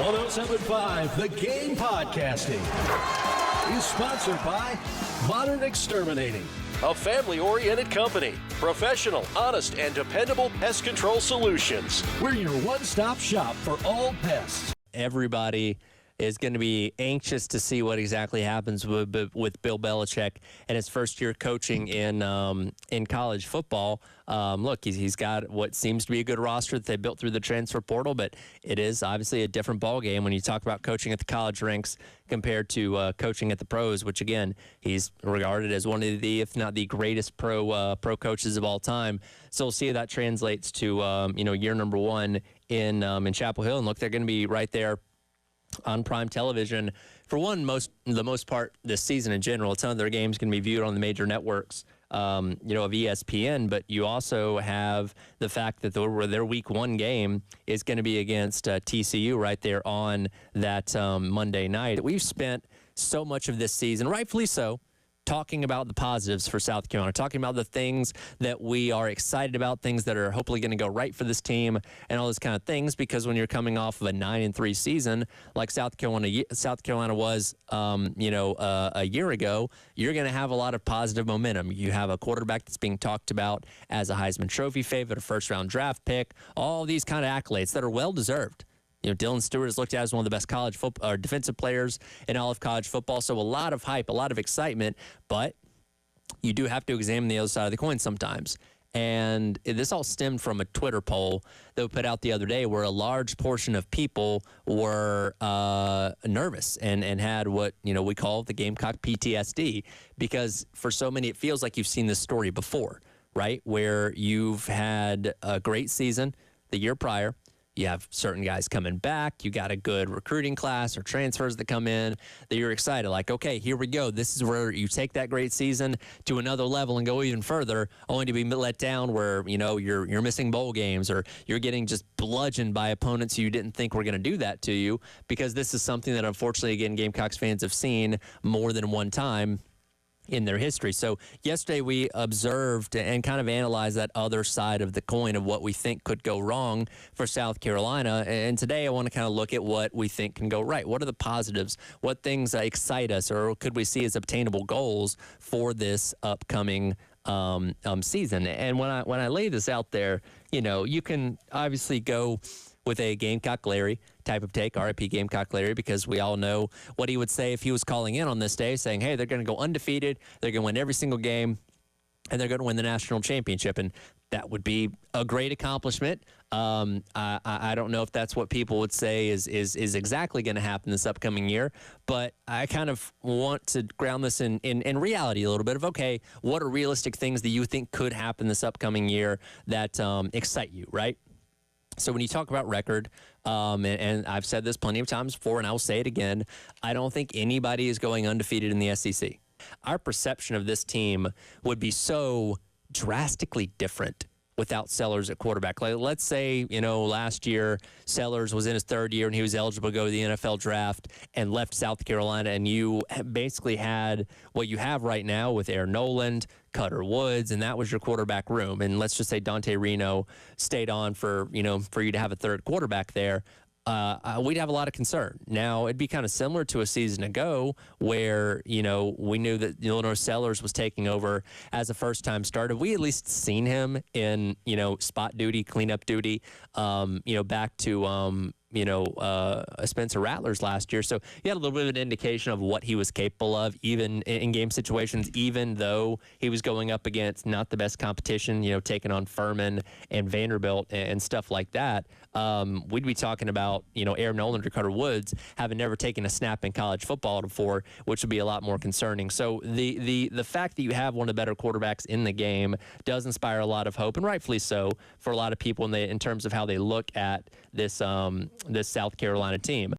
107.5 The Game Podcasting is sponsored by Modern Exterminating, a family-oriented company. Professional, honest, and dependable pest control solutions. We're your one-stop shop for all pests. Everybody is going to be anxious to see what exactly happens with Bill Belichick and his first year coaching in college football. Look, he's got what seems to be a good roster that they built through the transfer portal, but it is obviously a different ballgame when you talk about coaching at the college ranks compared to coaching at the pros, which, again, he's regarded as one of the, if not the greatest pro coaches of all time. So we'll see how that translates to, year number one in Chapel Hill. And, look, they're going to be right there on prime television for the most part this season in general. A ton of their games can be viewed on the major networks, of ESPN, but you also have the fact that their week one game is going to be against TCU right there on that Monday night. We've spent so much of this season, rightfully so, talking about the positives for South Carolina, talking about the things that we are excited about, things that are hopefully going to go right for this team and all those kind of things, because when you're coming off of a 9-3 season like South Carolina was, a year ago, you're going to have a lot of positive momentum. You have a quarterback that's being talked about as a Heisman Trophy favorite, a first-round draft pick, all these kind of accolades that are well-deserved. Dylan Stewart is looked at as one of the best college football or defensive players in all of college football. So a lot of hype, a lot of excitement, but you do have to examine the other side of the coin sometimes. And this all stemmed from a Twitter poll that we put out the other day where a large portion of people were nervous and had what, we call the Gamecock PTSD, because for so many, it feels like you've seen this story before, right? Where you've had a great season the year prior. You have certain guys coming back. You got a good recruiting class or transfers that come in that you're excited. Like, okay, here we go. This is where you take that great season to another level and go even further, only to be let down where, you're missing bowl games or you're getting just bludgeoned by opponents you didn't think were going to do that to you, because this is something that, unfortunately, again, Gamecocks fans have seen more than one time in their history. So yesterday we observed and kind of analyzed that other side of the coin of what we think could go wrong for South Carolina. And today I want to kind of look at what we think can go right. What are the positives? What things excite us, or could we see as obtainable goals for this upcoming season? And when I lay this out there, you can obviously go with a Gamecock Larry type of take, RIP Gamecock Larry, because we all know what he would say if he was calling in on this day, saying, hey, they're going to go undefeated, they're going to win every single game, and they're going to win the national championship. And that would be a great accomplishment. I don't know if that's what people would say is exactly going to happen this upcoming year, but I kind of want to ground this in reality a little bit of, okay, what are realistic things that you think could happen this upcoming year that excite you, right? So when you talk about record, and I've said this plenty of times before, and I'll say it again, I don't think anybody is going undefeated in the SEC. Our perception of this team would be so drastically different without Sellers at quarterback. Like, let's say, last year Sellers was in his third year and he was eligible to go to the NFL draft and left South Carolina, and you basically had what you have right now with Aaron Noland, Cutter Woods, and that was your quarterback room. And let's just say Dante Reno stayed on for you to have a third quarterback there. We'd have a lot of concern. Now, it'd be kind of similar to a season ago where, we knew that LaNorris Sellers was taking over as a first-time starter. We at least seen him in, spot duty, cleanup duty, back to, Spencer Rattler's last year. So you had a little bit of an indication of what he was capable of, even in game situations, even though he was going up against not the best competition, taking on Furman and Vanderbilt and stuff like that. We'd be talking about, Aaron Noland or Cutter Woods having never taken a snap in college football before, which would be a lot more concerning. So the fact that you have one of the better quarterbacks in the game does inspire a lot of hope, and rightfully so, for a lot of people in terms of how they look at this South Carolina team.